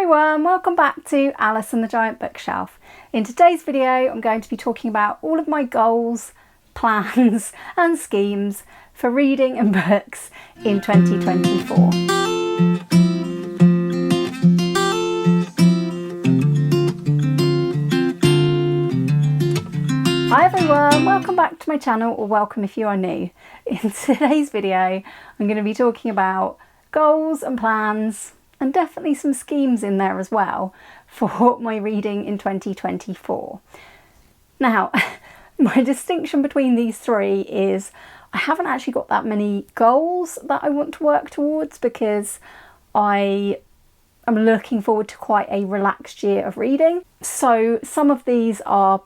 everyone, welcome back to Alice and the Giant Bookshelf. In today's video I'm going to be talking about all of my goals, plans and schemes for reading and books in 2024. Hi everyone, welcome back to my channel, or welcome if you are new. In today's video I'm going to be talking about goals and plans, and definitely some schemes in there as well, for my reading in 2024. Now, my distinction between these three is I haven't actually got that many goals that I want to work towards, because I am looking forward to quite a relaxed year of reading. So some of these are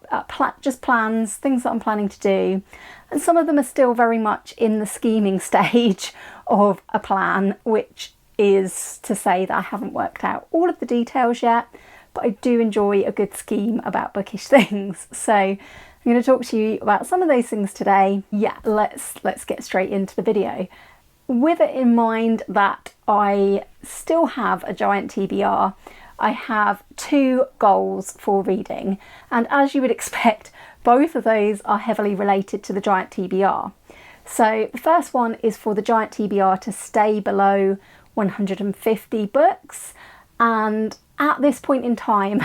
just plans, things that I'm planning to do, and some of them are still very much in the scheming stage of a plan, which is to say that I haven't worked out all of the details yet, but I do enjoy a good scheme about bookish things. So I'm going to talk to you about some of those things today. Yeah, let's get straight into the video. With it in mind that I still have a giant TBR, I have two goals for reading, and as you would expect, both of those are heavily related to the giant TBR. So the first one is for the giant TBR to stay below 150 books, and at this point in time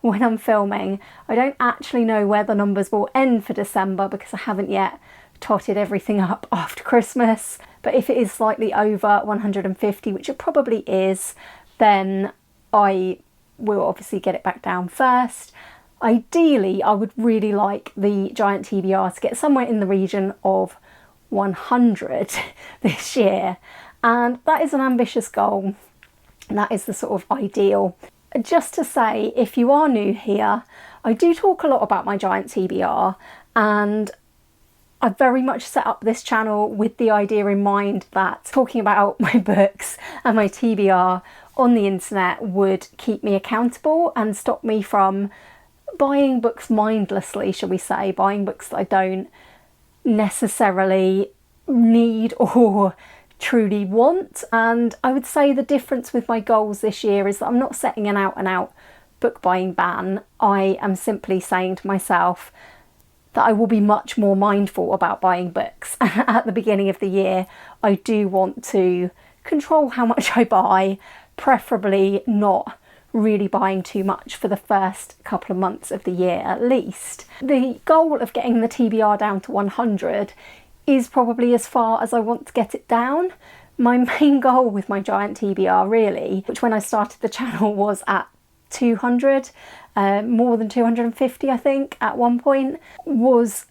when I'm filming, I don't actually know where the numbers will end for December because I haven't yet totted everything up after Christmas. But if it is slightly over 150, which it probably is, then I will obviously get it back down first. Ideally, I would really like the giant TBR to get somewhere in the region of 100 this year. And that is an ambitious goal, and that is the sort of ideal. Just to say, if you are new here, I do talk a lot about my giant TBR, and I very much set up this channel with the idea in mind that talking about my books and my TBR on the internet would keep me accountable and stop me from buying books mindlessly, shall we say, buying books that I don't necessarily need or truly want. And I would say the difference with my goals this year is that I'm not setting an out and out book buying ban. I am simply saying to myself that I will be much more mindful about buying books. At the beginning of the year, I do want to control how much I buy, preferably not really buying too much for the first couple of months of the year at least. The goal of getting the TBR down to 100 is probably as far as I want to get it down. My main goal with my giant TBR really, which when I started the channel was at 200, more than 250 I think at one point, was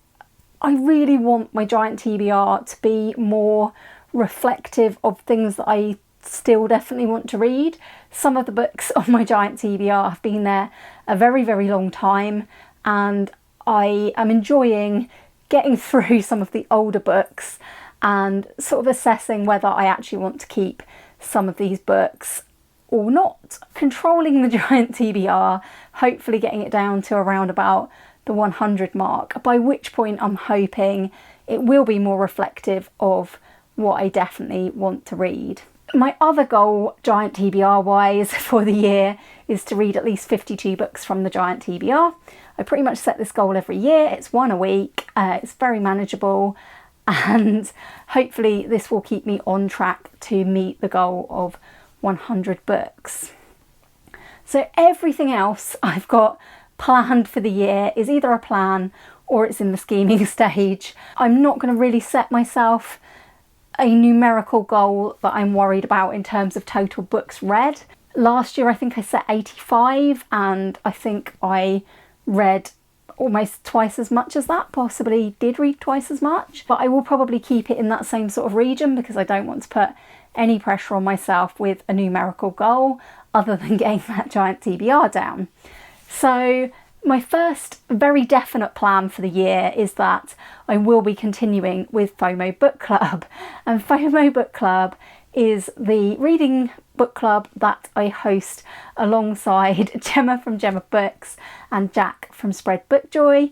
I really want my giant TBR to be more reflective of things that I still definitely want to read. Some of the books on my giant TBR have been there a very, very long time, and I am enjoying getting through some of the older books and sort of assessing whether I actually want to keep some of these books or not. Controlling the giant TBR, hopefully getting it down to around about the 100 mark, by which point I'm hoping it will be more reflective of what I definitely want to read. My other goal, giant TBR wise, for the year is to read at least 52 books from the giant TBR. I pretty much set this goal every year. It's one a week. It's very manageable, and hopefully this will keep me on track to meet the goal of 100 books. So everything else I've got planned for the year is either a plan or it's in the scheming stage. I'm not going to really set myself a numerical goal that I'm worried about in terms of total books read. Last year I think I set 85, and I think I read almost twice as much as that, possibly did read twice as much, but I will probably keep it in that same sort of region because I don't want to put any pressure on myself with a numerical goal other than getting that giant TBR down. So my first very definite plan for the year is that I will be continuing with FOMO Book Club, and FOMO Book Club is the reading book club that I host alongside Gemma from Gemma Books and Jack from Spread Bookjoy.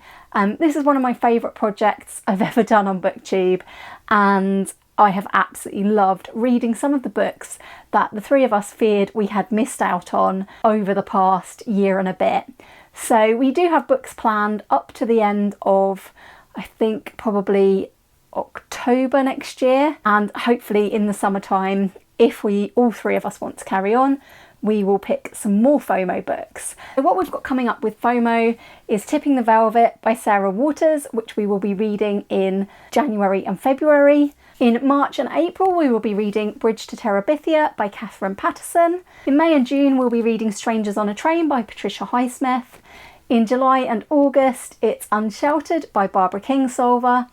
This is one of my favourite projects I've ever done on booktube, and I have absolutely loved reading some of the books that the three of us feared we had missed out on over the past year and a bit. So we do have books planned up to the end of, I think, probably October next year, and hopefully in the summertime, if all three of us want to carry on, we will pick some more FOMO books. So what we've got coming up with FOMO is Tipping the Velvet by Sarah Waters, which we will be reading in January and February. In March and April, we will be reading Bridge to Terabithia by Katherine Paterson. In May and June, we'll be reading Strangers on a Train by Patricia Highsmith. In July and August, it's Unsheltered by Barbara Kingsolver.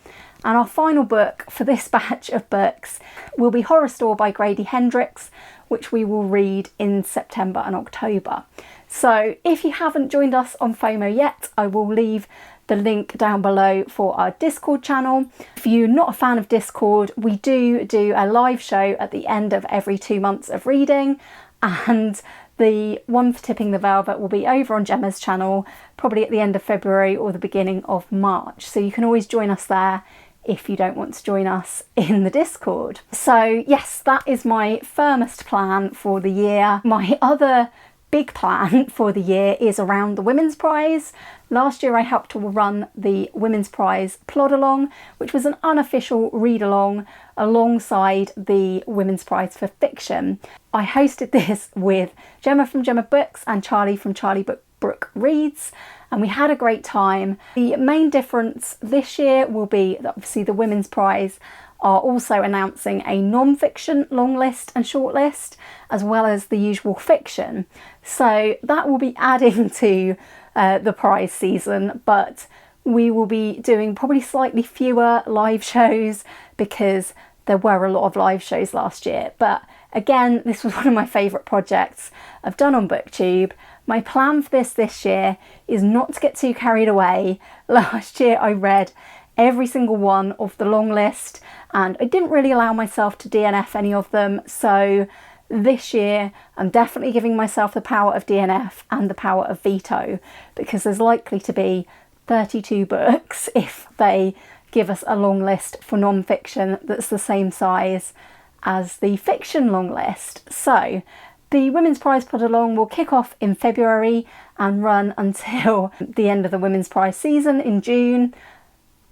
And our final book for this batch of books will be Horrorstör by Grady Hendrix, which we will read in September and October. So if you haven't joined us on FOMO yet, I will leave the link down below for our Discord channel. If you're not a fan of Discord, we do a live show at the end of every 2 months of reading, and the one for Tipping the Velvet will be over on Gemma's channel, probably at the end of February or the beginning of March. So you can always join us there if you don't want to join us in the Discord. So yes, that is my firmest plan for the year. My other big plan for the year is around the Women's Prize. Last year I helped to run the Women's Prize plod along, which was an unofficial read along alongside the Women's Prize for Fiction. I hosted this with Gemma from Gemma Books and Charlie from Charlie Book Reads, and we had a great time. The main difference this year will be that obviously the Women's Prize are also announcing a non-fiction long list and short list, as well as the usual fiction. So that will be adding to the prize season, but we will be doing probably slightly fewer live shows because there were a lot of live shows last year. But again, this was one of my favourite projects I've done on BookTube. My plan for this year is not to get too carried away. Last year I read every single one of the long list and I didn't really allow myself to DNF any of them. So this year I'm definitely giving myself the power of DNF and the power of veto, because there's likely to be 32 books if they give us a long list for non-fiction that's the same size as the fiction long list. So the Women's Prize plod along will kick off in February and run until the end of the Women's Prize season in June.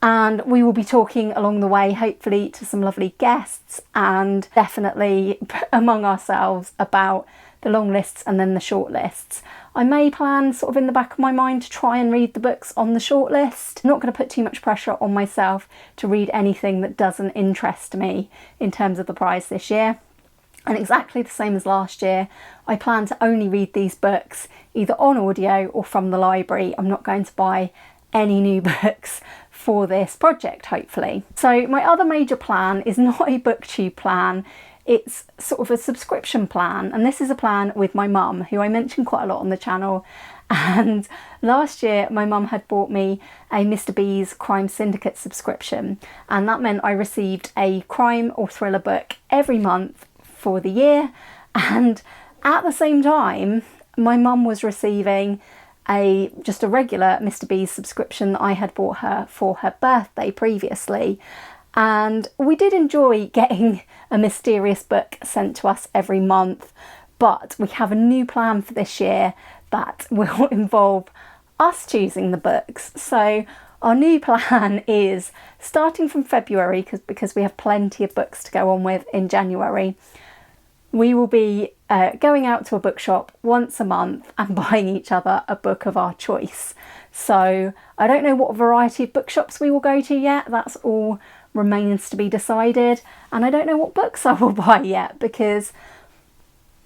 And we will be talking along the way, hopefully, to some lovely guests and definitely among ourselves about the long lists and then the short lists. I may plan sort of in the back of my mind to try and read the books on the short list. I'm not going to put too much pressure on myself to read anything that doesn't interest me in terms of the prize this year. And exactly the same as last year, I plan to only read these books either on audio or from the library. I'm not going to buy any new books for this project, hopefully. So my other major plan is not a BookTube plan, it's sort of a subscription plan, and this is a plan with my mum, who I mention quite a lot on the channel. And last year my mum had bought me a Mr. B's Crime Syndicate subscription, and that meant I received a crime or thriller book every month for the year. And at the same time my mum was receiving just a regular Mr. B's subscription that I had bought her for her birthday previously, and we did enjoy getting a mysterious book sent to us every month. But we have a new plan for this year that will involve us choosing the books. So our new plan is, starting from February, because we have plenty of books to go on with in January, we will be going out to a bookshop once a month and buying each other a book of our choice. So I don't know what variety of bookshops we will go to yet. That's all remains to be decided. And I don't know what books I will buy yet, because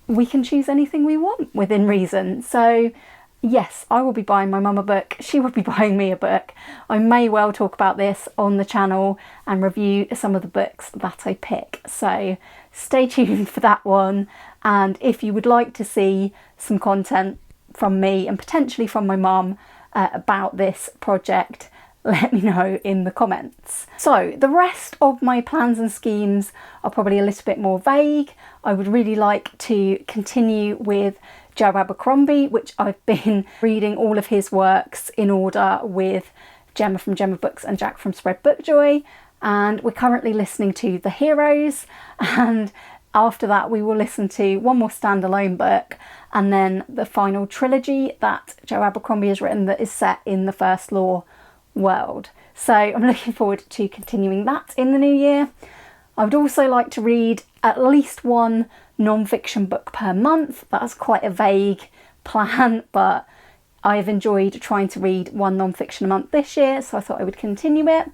we can choose anything we want within reason. So yes, I will be buying my mum a book, she will be buying me a book. I may well talk about this on the channel and review some of the books that I pick. So stay tuned for that one. And if you would like to see some content from me and potentially from my mum about this project, let me know in the comments. So the rest of my plans and schemes are probably a little bit more vague. I would really like to continue with Joe Abercrombie, which I've been reading all of his works in order with Gemma from Gemma Books and Jack from Spread Bookjoy. and we're currently listening to The Heroes, and after that we will listen to one more standalone book and then the final trilogy that Joe Abercrombie has written that is set in the First Law world. So I'm looking forward to continuing that in the new year. I would also like to read at least one non-fiction book per month. That's quite a vague plan, but I've enjoyed trying to read one non-fiction a month this year, so I thought I would continue it.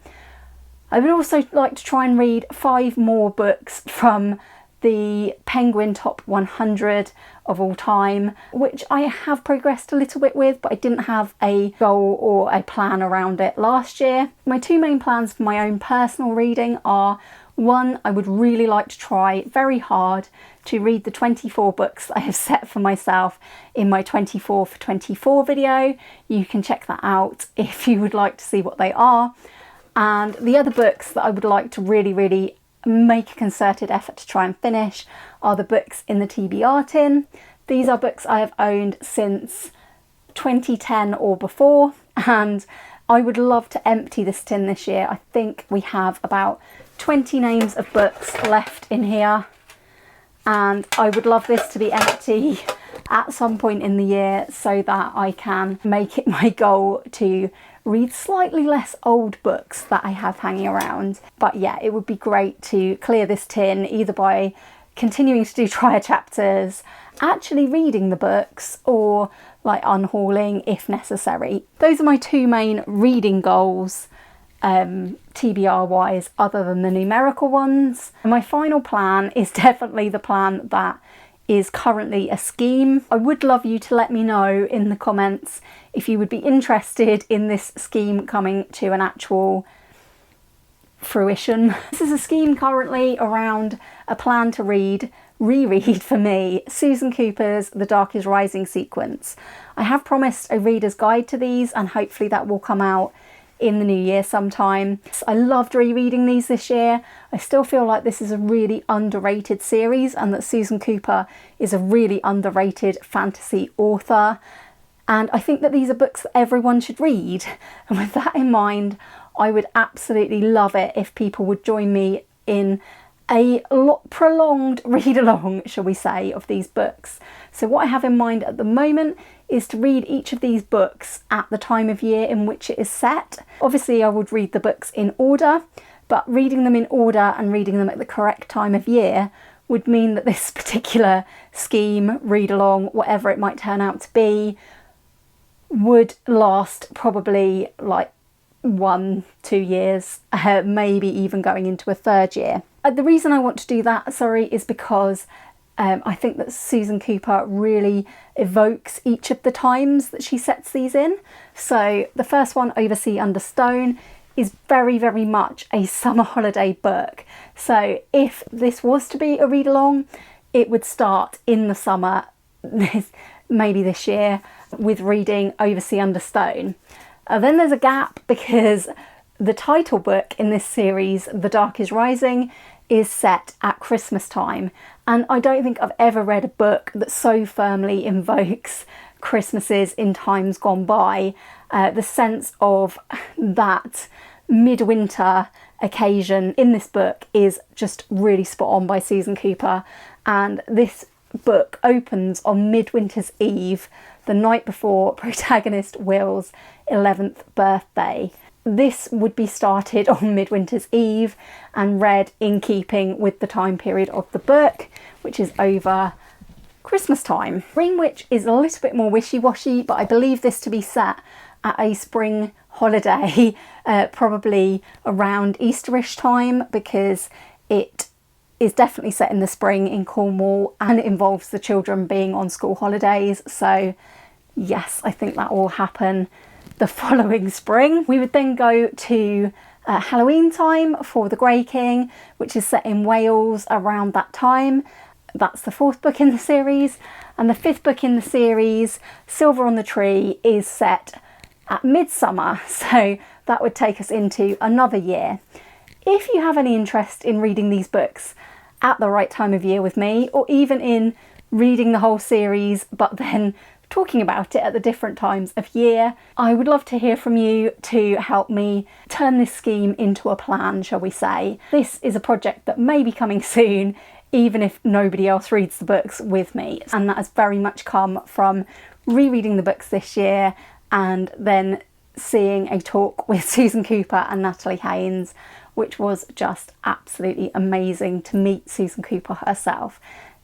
I would also like to try and read 5 more books from the Penguin Top 100 of all time, which I have progressed a little bit with, but I didn't have a goal or a plan around it last year. My 2 main plans for my own personal reading are: 1, I would really like to try very hard to read the 24 books that I have set for myself in my 24 for 24 video. You can check that out if you would like to see what they are. And the other books that I would like to really make a concerted effort to try and finish are the books in the TBR tin. These are books I have owned since 2010 or before, and I would love to empty this tin this year. I think we have about 20 names of books left in here, and I would love this to be empty at some point in the year so that I can make it my goal to read slightly less old books that I have hanging around. But yeah, it would be great to clear this tin either by continuing to do trier chapters, actually reading the books, or like unhauling if necessary. Those are my 2 main reading goals, TBR wise, other than the numerical ones. And my final plan is definitely the plan that is currently a scheme. I would love you to let me know in the comments if you would be interested in this scheme coming to an actual fruition. This is a scheme currently around a plan to reread for me, Susan Cooper's The Dark is Rising sequence. I have promised a reader's guide to these, and hopefully that will come out in the new year sometime. I loved rereading these this year. I still feel like this is a really underrated series, and that Susan Cooper is a really underrated fantasy author. And I think that these are books that everyone should read. And with that in mind, I would absolutely love it if people would join me in a prolonged read along, shall we say, of these books. So what I have in mind at the moment is to read each of these books at the time of year in which it is set. Obviously I would read the books in order, but reading them in order and reading them at the correct time of year would mean that this particular scheme, read along, whatever it might turn out to be, would last probably like 1-2 years, maybe even going into a 3rd year. The reason I want to do that, is because I think that Susan Cooper really evokes each of the times that she sets these in. So the first one, Oversea Under Stone, is very much a summer holiday book. So if this was to be a read along, it would start in the summer, maybe this year, with reading Oversea Under Stone. Then there's a gap because the title book in this series, The Dark is Rising, is set at Christmas time, and I don't think I've ever read a book that so firmly invokes Christmases in times gone by. The sense of that midwinter occasion in this book is just really spot on by Susan Cooper, and this book opens on Midwinter's Eve, the night before protagonist Will's 11th birthday. This would be started on Midwinter's Eve and read in keeping with the time period of the book, which is over Christmas time. Greenwich is a little bit more wishy-washy, but I believe this to be set at a spring holiday, probably around Easterish time, because it is definitely set in the spring in Cornwall and it involves the children being on school holidays. So yes, I think that will happen the following spring. We would then go to Halloween time for The Grey King, which is set in Wales around that time. That's the 4th book in the series. And the 5th book in the series, Silver on the Tree, is set at midsummer. So that would take us into another year. If you have any interest in reading these books at the right time of year with me, or even in reading the whole series but then talking about it at the different times of year. I would love to hear from you to help me turn this scheme into a plan, shall we say. This is a project that may be coming soon, even if nobody else reads the books with me. And that has very much come from rereading the books this year and then seeing a talk with Susan Cooper and Natalie Haynes, which was just absolutely amazing to meet Susan Cooper herself.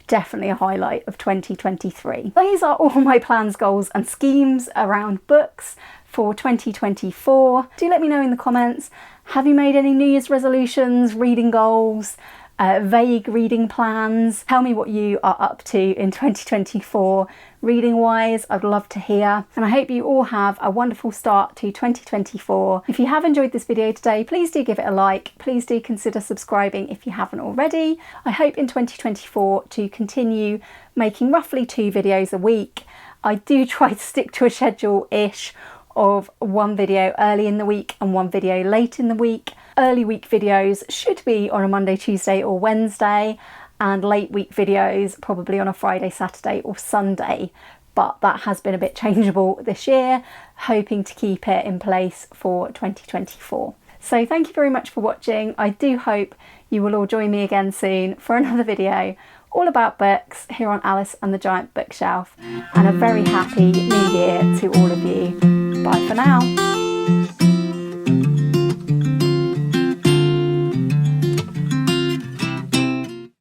Definitely a highlight of 2023. These are all my plans, goals and schemes around books for 2024. Do let me know in the comments, have you made any New Year's resolutions, reading goals, vague reading plans? Tell me what you are up to in 2024 reading wise. I'd love to hear, and I hope you all have a wonderful start to 2024. If you have enjoyed this video today, please do give it a like. Please do consider subscribing if you haven't already. I hope in 2024 to continue making roughly 2 videos a week. I do try to stick to a schedule-ish of 1 video early in the week and 1 video late in the week. Early week videos should be on a Monday, Tuesday or Wednesday, and late week videos probably on a Friday, Saturday or Sunday. But that has been a bit changeable this year, hoping to keep it in place for 2024. So thank you very much for watching. I do hope you will all join me again soon for another video all about books here on Alice and the Giant Bookshelf, and a very happy new year to all of you. Bye for now.